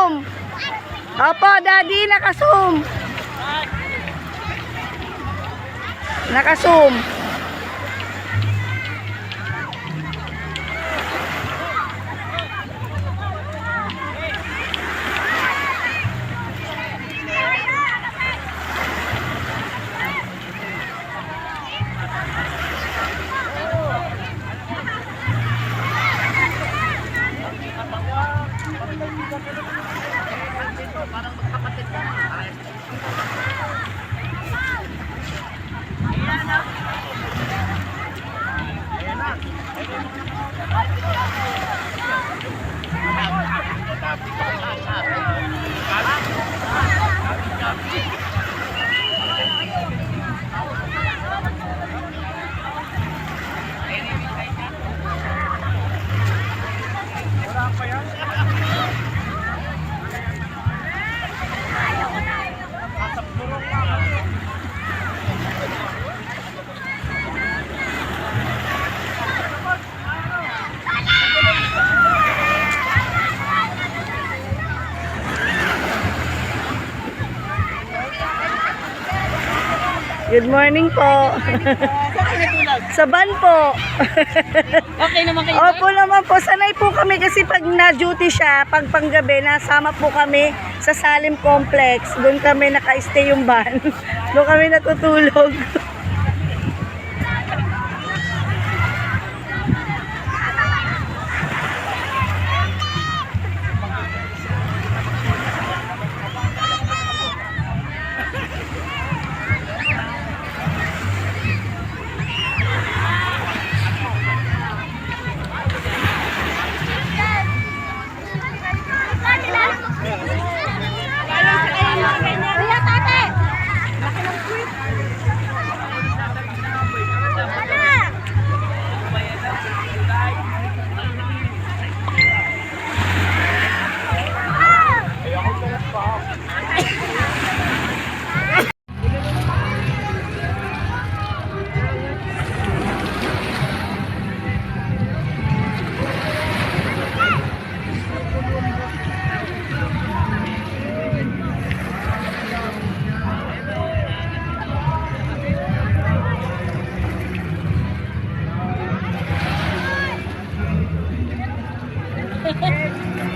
Naka-zoom. Opo, Daddy, naka-zoom. Naka-zoom. Good morning po. Sa van po. Okay naman kayo? Opo naman po. Sanay po kami kasi pag na-duty siya, pag panggabi, nasama po kami sa Salim Complex. Doon kami naka-stay yung van. Doon kami natutulog.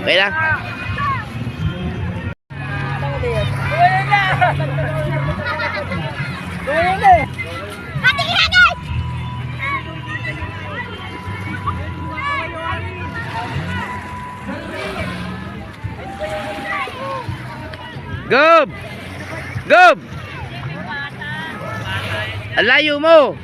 Okay lang. Gob! Gob! Ang layo mo!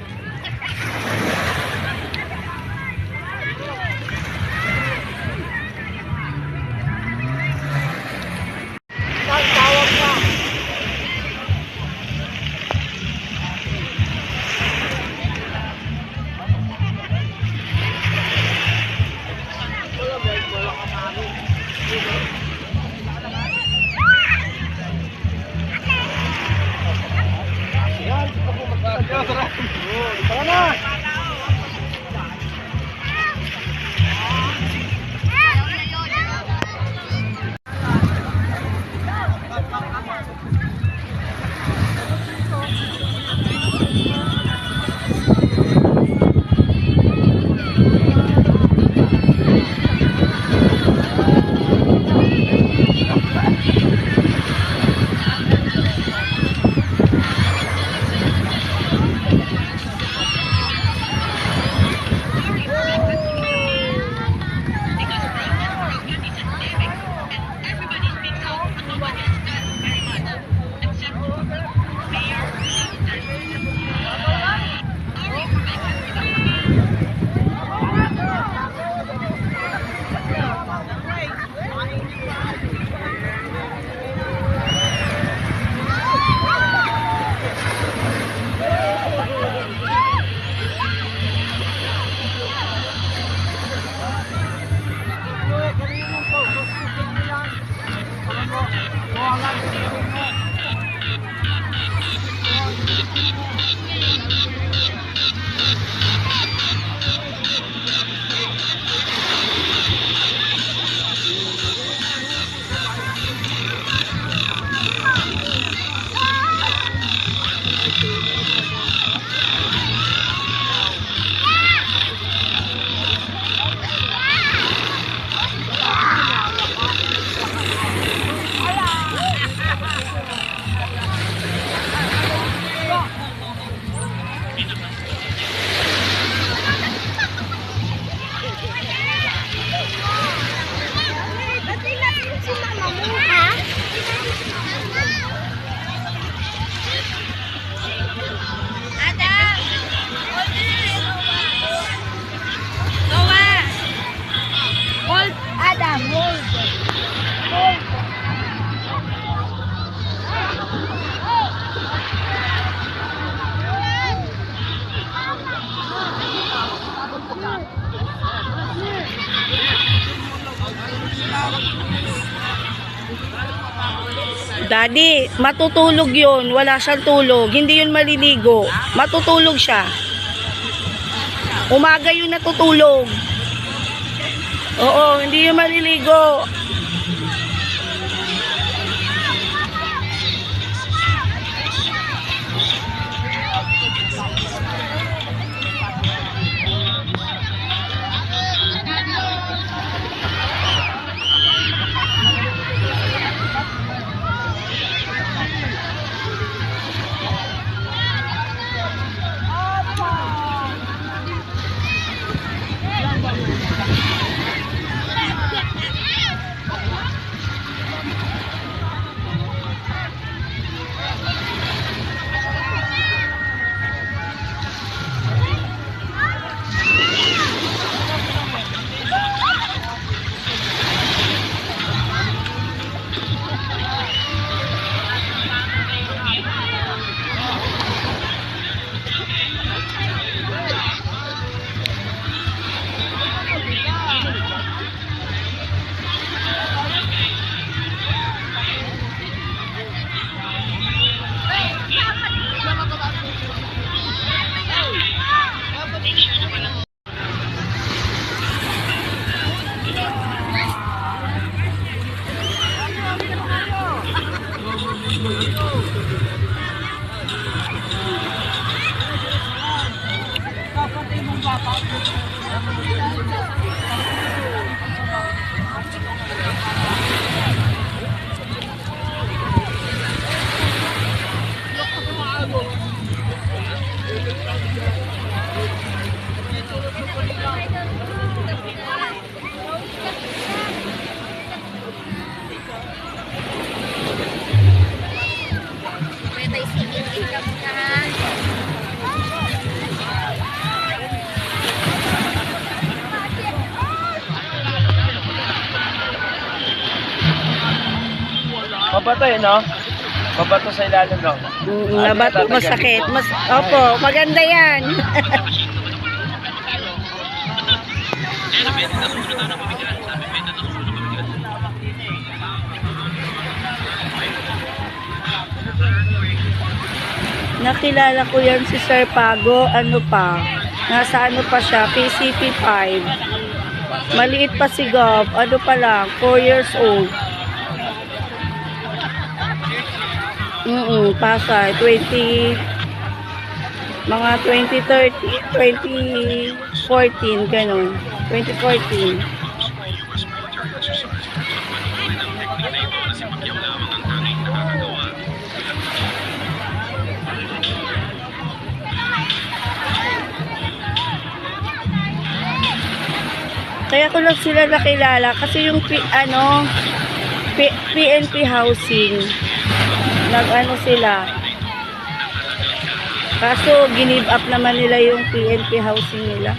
Daddy, matutulog yun. Wala siyang tulog. Hindi yun maliligo. Matutulog siya. Umaga yun natutulog. Oo, hindi yun maliligo. Mabato eh, no? Mabato sa ilalim, no? Nabato, masakit. Opo, maganda yan. Nakilala ko yan si Sir Pago. Ano pa? Nasa ano pa siya? PCP 5. Maliit pa si Gov. Ano pa lang? 4 years old. Pasay. 20... Mga 2013, 2014, ganun. 2014. Kaya ko lang sila nakilala kasi yung PNP housing nag-ano sila, kaso give up naman nila yung PNP housing nila.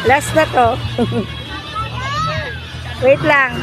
Last na to. Wait lang.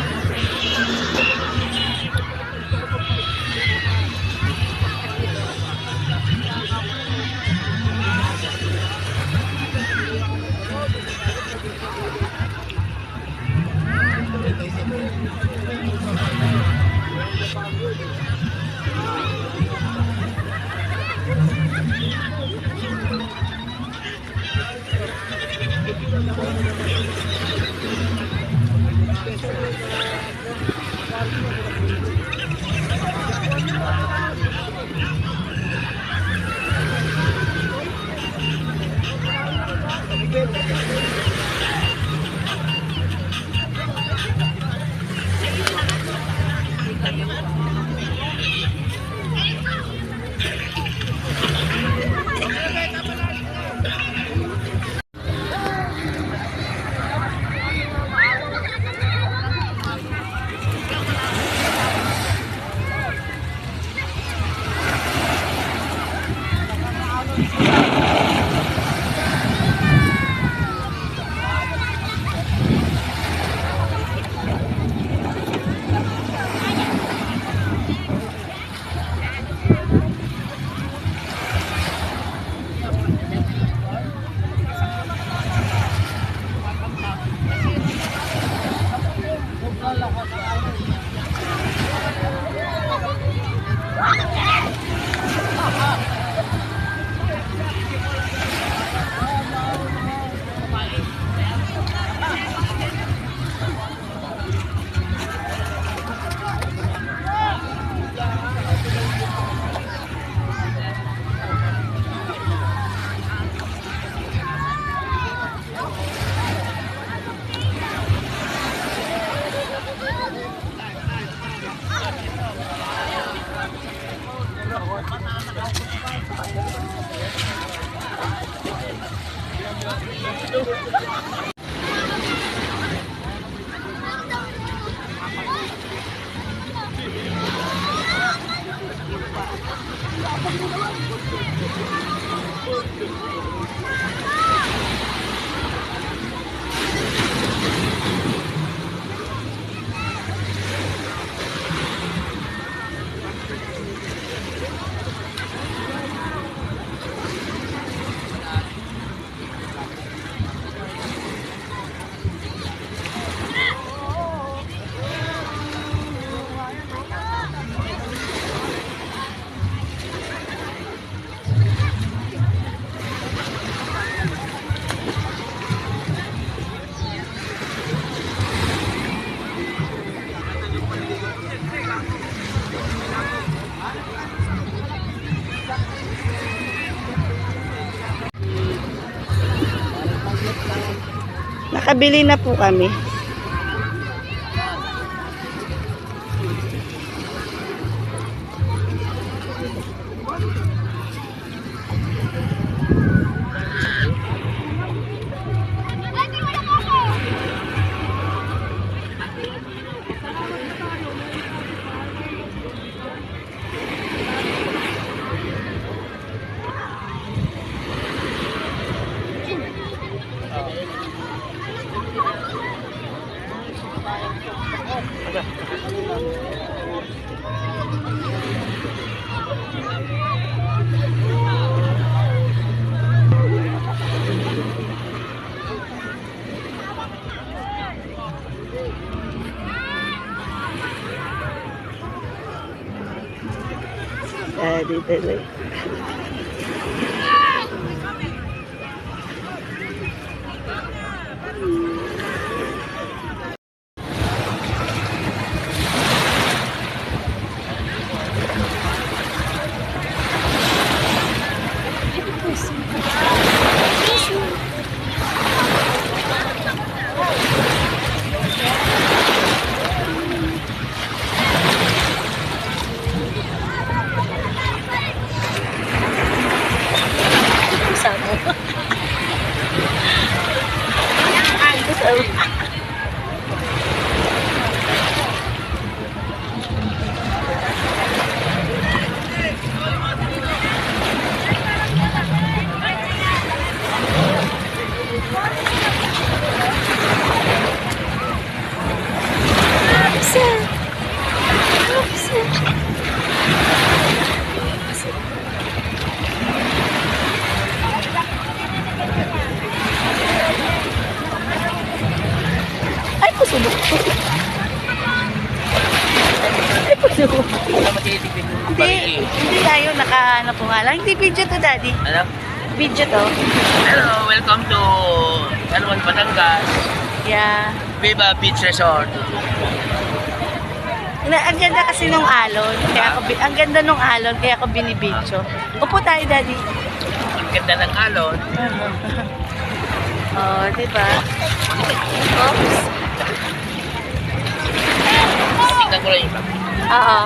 Nakabili na po kami. Dito. subok to. Ay, pasubok. Hindi tayo naka-ano po nga lang. Hindi video to, Daddy. Ano? Video to. Hello, welcome to Alwan, Batangas. Yeah. Viva Beach Resort. Ang ganda kasi nung alon. Kaya ang ganda nung alon, kaya ako binibidyo. Upo tayo, Daddy. Ang ganda ng alon. Oh, diba? Oops. Tingnan ko lang yung iba. Oo.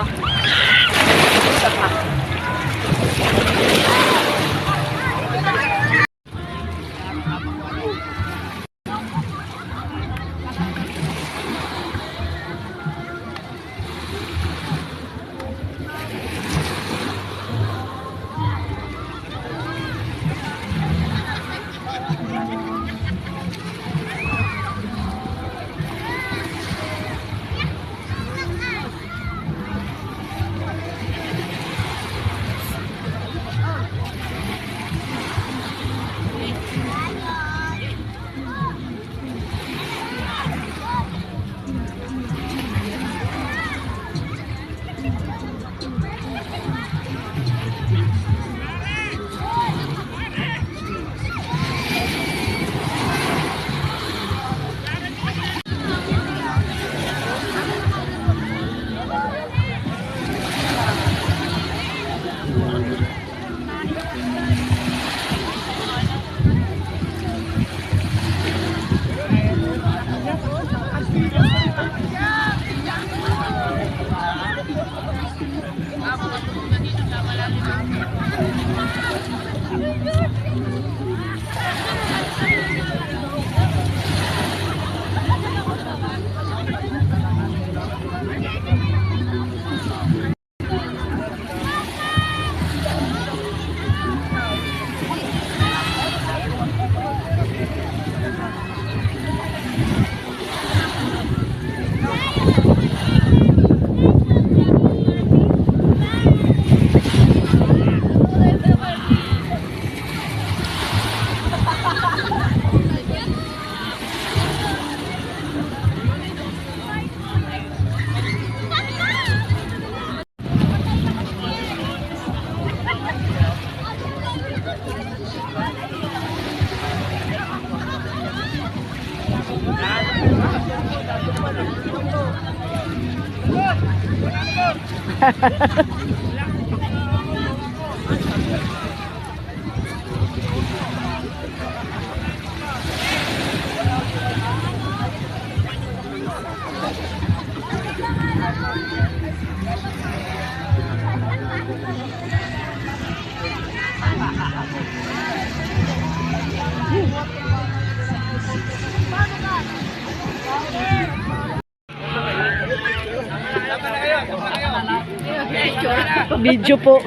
Video po.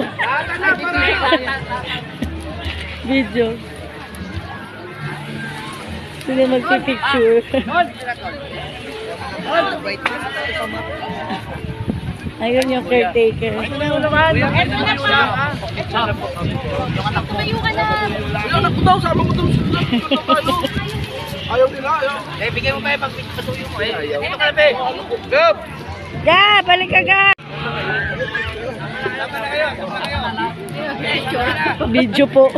Video. Sila magpipicture. Ayun yung caretaker. Tumayo ka na! Ayaw nila, ayaw. Eh, bigay mo kayo pag patuyo mo eh. Dito ka na, be. Go! Ga! Balik ka, Ga! Video po.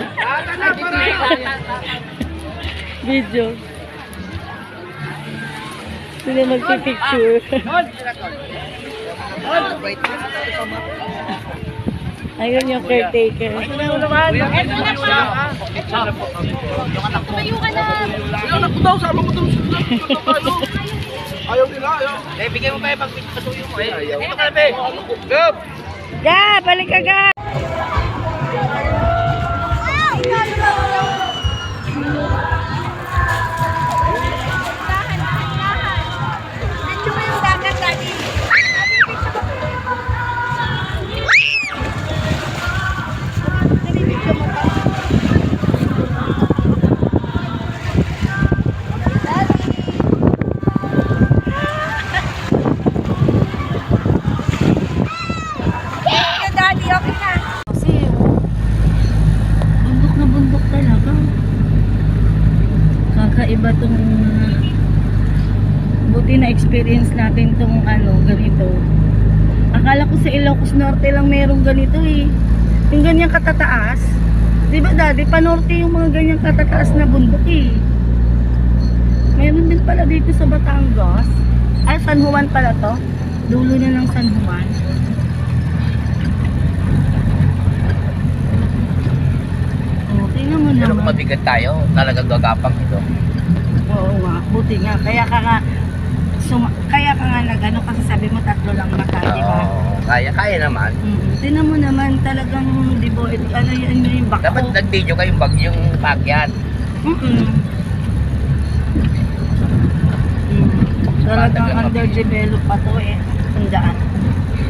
Video. Sila magpipicture. Ayun yung caretaker. Tumayo ka na! Ayaw nila, ayaw. Eh, bigay mo kayo pag patuyo mo eh. Dito ka na, be. Go! Ga! Balik ka, Ga! Kakaiba tong Buti na experience natin tong ganito. Akala ko sa Ilocos Norte lang merong ganito eh. Yung ganyang katataas. Di ba daddy, panorte yung mga ganyang katataas na bundok eh. Meron din pala dito sa Batangas. Ay, San Juan pala to. Dulo na ng San Juan. Oh, tingnan mo Pero kung naman. mabigat tayo, talagang gagapang ito. Oo nga, buti nga. Kaya ka nga nag-ano kasi sabi mo 3 lang mata, di ba? Oo, kaya naman. Tingnan mo naman talagang, di ba, yan yung bako. Dapat nag-video kayong bagyong pagyan. Talagang Talagang underdeveloped pa to eh. Ang daan.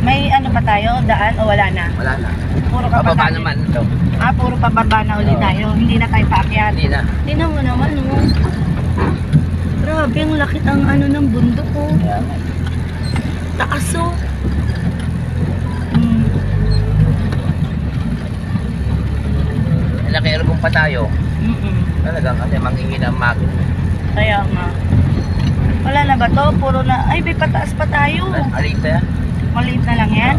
May ano pa tayo? Daan o wala na? Wala na. Puro Pababa kapatid. naman ito. Puro pababa na ulit Oo. tayo. Hindi na tayo paakyat. Hindi na. Tingnan mo naman, oh. Grabe, ang laki ang ng bundok, oh. Yan. Taas, oh. Naki-aircon pa tayo. Talagang kasi manghihina ang makina. Kaya nga. Wala na ba to? Puro na, ay, may pataas pa tayo. Alita yan. Maliit na lang yan.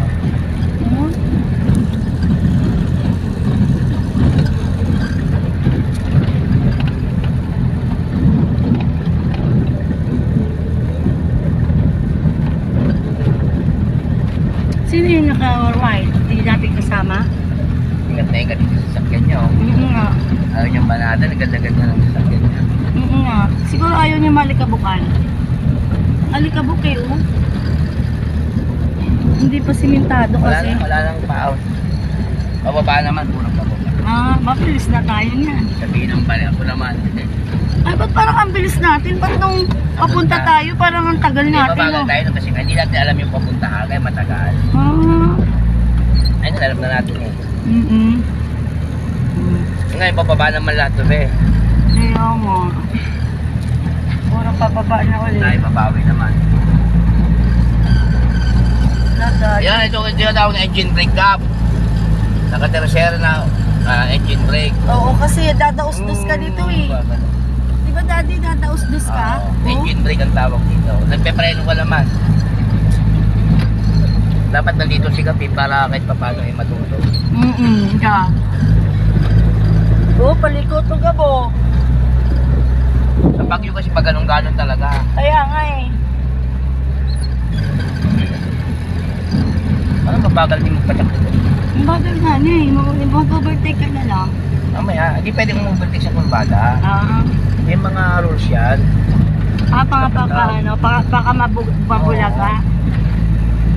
Sino yung naka-ride? Hindi natin kasama? Ingat na ingat dito sa sakyan niyo. Nga. Ayaw niyang banata, naganda-ganda ng sakyan niya. Nga. Siguro ayaw niya malikabukan. Alikabok eh, oh. Hindi pa simentado kasi. Wala nang paaw. Pababa naman, puro pababa. Mabilis na tayo niyan. Sabihin ng bali ako naman. Ay, ba't parang ang bilis natin? Ba't nung papunta tayo, parang ang tagal Hindi, natin, mabagal oh. tayo kasi hindi natin alam yung papuntahan, kaya matagal. Ay, alam na natin eh. Ngayon, bababa naman lahat to eh. Kaya mo. Puro pababa na ulit. Tayo babawi naman. Yan, ito daw na engine brake cap. Naka-tercera na engine brake. Oo, kasi dadaos-dos ka dito eh. Di ba daddy, dadaos-dos ka? Engine brake ang tawag dito. Nagpe-preno ka naman. Dapat nandito si Kapi para kahit paano ay matuto. Ka. Oo, palikot to gabo. Sa Baguio kasi pag ganun-ganon talaga. Kaya nga eh. Ano mabagal din magpatak dito? Ang bagal nga niya eh. Mag-overtake ka na lang. Mamaya, hindi pwede mong overtake sa kurbada. May mga rules yan. Baka mabulaga.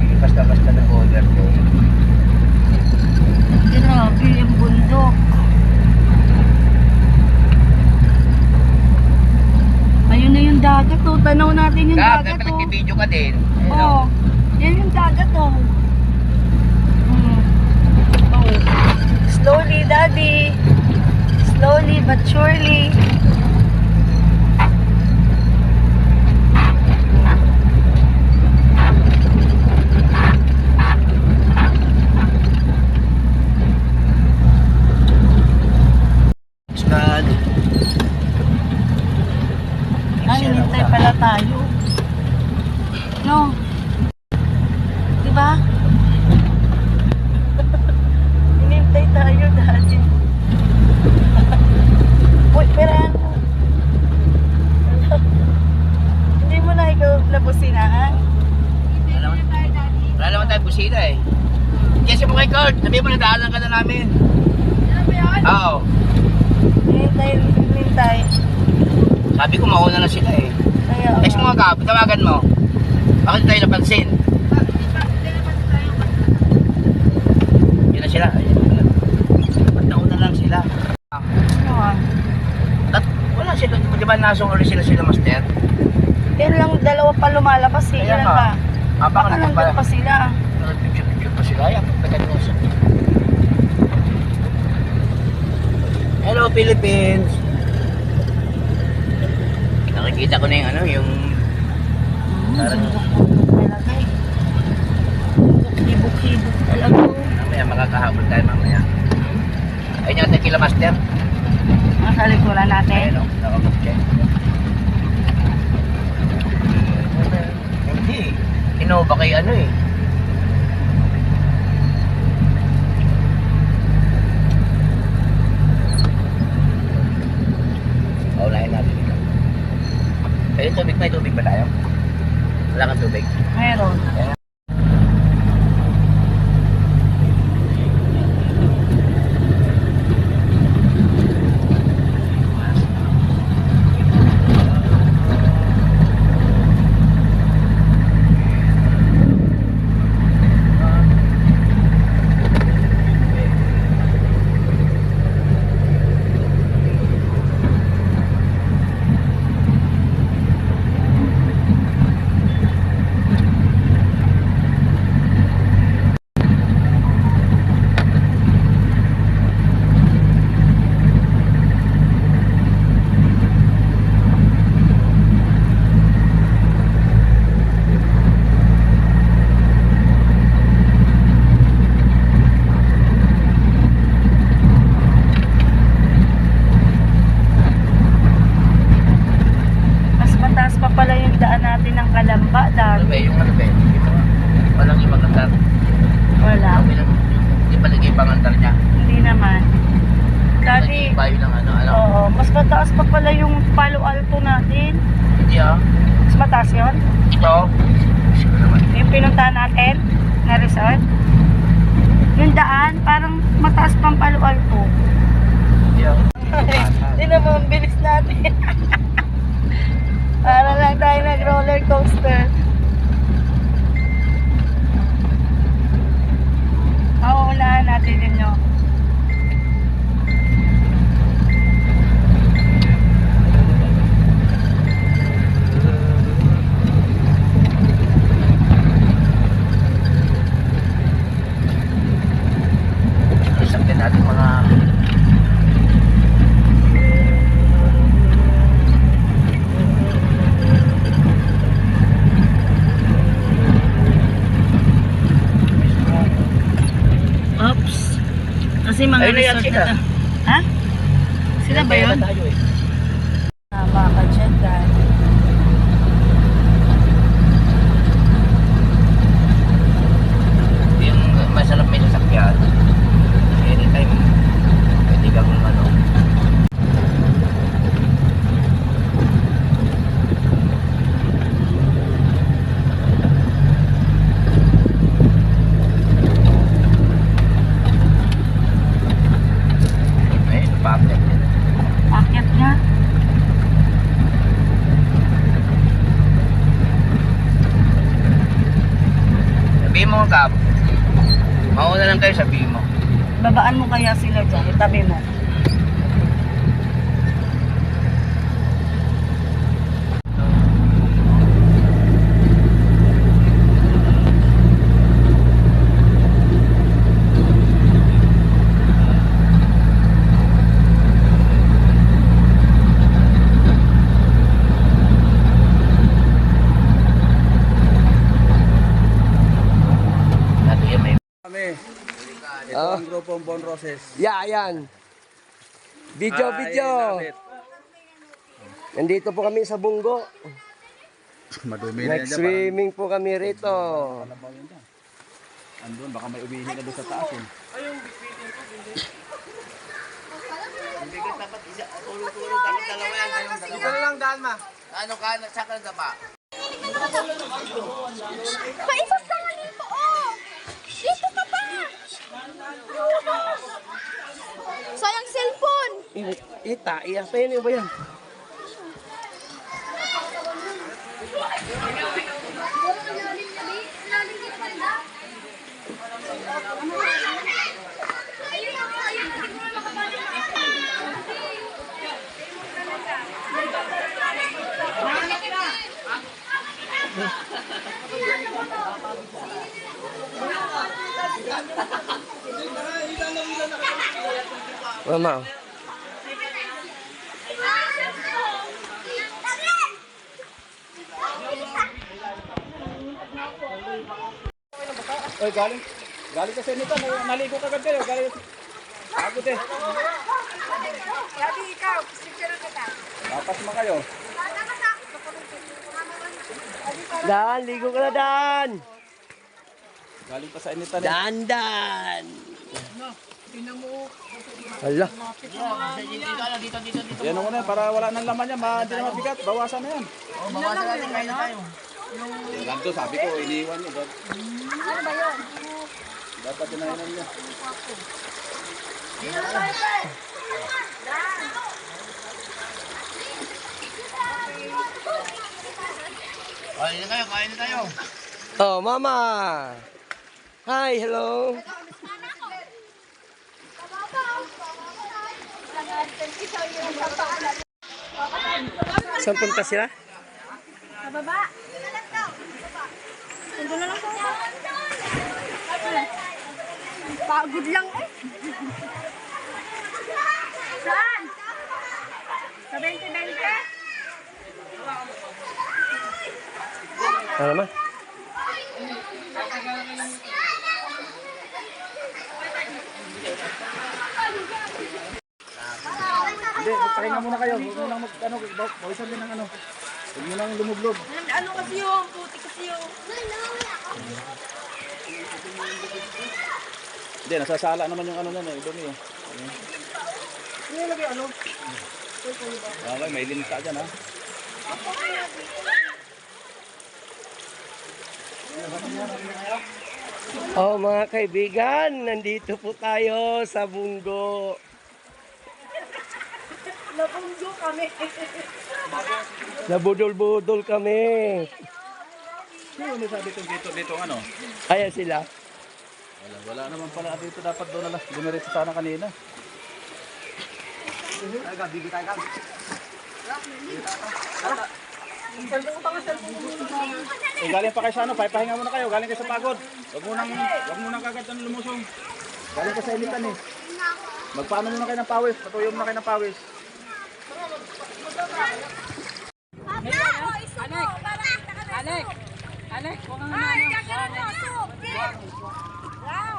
Hindi basta-basta nag-overtake. Grabe, yung bundok. Ayun na yung dagat, oh. Tanaw natin yung dagat, Dapat oh. nag-video ka din. Oo. Yan yung dagat, oh. Slowly, daddy. Slowly but surely. Hinintay pala tayo. No. Diba? Hinintay tayo dati. Uy, pero hindi mo na ikaw nabusinahan? Wala naman tayo busina eh. Kasi mo kay Kurt, sabihin mo nadaanan ka na namin. Oo. Hinintay. Sabi ko mauna na sila eh. Kaya, Text mo nga ka, tawagan mo. Bakit tayo napansin? Yun na sila. Nauna lang sila. At wala sila. Di ba nasong ulit sila master? yan lang dalawa pa lumalabas eh. Kaya Yan nga. pa. Baka Baka nandun pa sila. Picture pa sila. Ayan, pagkakanosa. Hello Philippines! Nakikita ko na yung yung Hibok-hibok talaga. mamaya makakahabol tayo mamaya. Ayun yung tequila master. Nasa likuran natin. Ayun o, nakabukche. ano eh. Paulahin natin ito. May tubig ba tayo? Wala kang tubig? Meron. Mas mataas pa pala yung daan natin ng Kalamba Ano dati. ba yung ano ba? Walang ibang andar. Wala. Hindi pa naging ibang andar niya. Hindi naman. Dati, Bayo ng ano, alam. oo, mas mataas pa pala yung Palo Alto natin. Hindi ah. Mas mataas yun? Ito. Ito naman. Yung pinuntahan natin na resort. Yung daan, parang mataas pang Palo Alto. Hindi ah. Hindi naman, bilis natin. Para lang tayo nag-roller coaster. Mauunahan natin yun yun. Isakyan natin mga Oops. Kasi mga Ayun na yan resort sila. na to. Ha? Sila ba yun? Tayo eh. Tama ka dyan, guys. Yung masarap may sasakyan. Anytime. Pwede kang ano. Ayun, packet. Akit nga. Sabihin mo Kap. Mauna lang kayo, sabihin mo. Babaan mo kaya sila dyan. Itabi mo. Nato yan may... Kami. Ito ang grupong Bon Roses. Yan. Video. Nalit. Nandito po kami sa Bunggo. Madumi na yan dyan. Nag-swimming po kami rito. Andun, baka may umihi na doon sa taas. Hindi ka dapat isa, tulog-tulog dapat dalawa yan. Dito na lang daan ma. Ano ka, saka na pa. Paisas ka nga dito, oh! Dito ka pa! Sayang cellphone! Iya pa yun ba yan? Mama. Oy, galing kasi nito. Naligo kagad kayo. Galing. Pagod eh. Sabi ikaw, picture kita. Lapas mo kayo. Dan, ligo ka na Dan. Galing pa sa initan eh. Dandan! Hala. Dito. Yan muna para wala nang laman yan. Hindi na mabigat. Bawasan na yan. Oh, bawasan natin, kain na tayo. Ganto sabi ko, iniwan niya. Ano ba yun? Dapat tinainan niya. Kain na tayo, kain na tayo. Oh, mama! Hi, hello! Saan punta sila? Sa baba. Nandun na lang po. Pagod lang eh. Saan? Sa 20-20? Ano naman? Hindi, magpahinga muna kayo. Huwag mo nang bawisan din ng ano. Huwag mo nang lumublog. Ano kasi yung puti kasi yung... Hindi, nasasala naman yung ano na eh. Dumi eh. Okay, may limita dyan ha. Oh, mga kaibigan, nandito po tayo sa Bunggo. Nabunggo kami. Nabudol-budol kami. Ano sabi ko dito ano? Ayan sila. Wala naman pala dito. Dapat doon na lang. Dumiretso sana kanina. Galing pa kayo sa ano, pahinga muna kayo. Galing kayo sa pagod. Wag mo nang kagad ang lumusong. Galing ka sa initan eh. Magpaano muna kayo ng pawis. Patuyo muna kayo ng pawis. Anek, huwag kang naman. Ay, kakaroon mo, soup!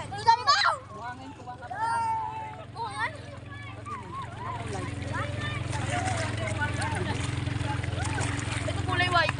Ang dami mo! Buhangan? Ito kulay white.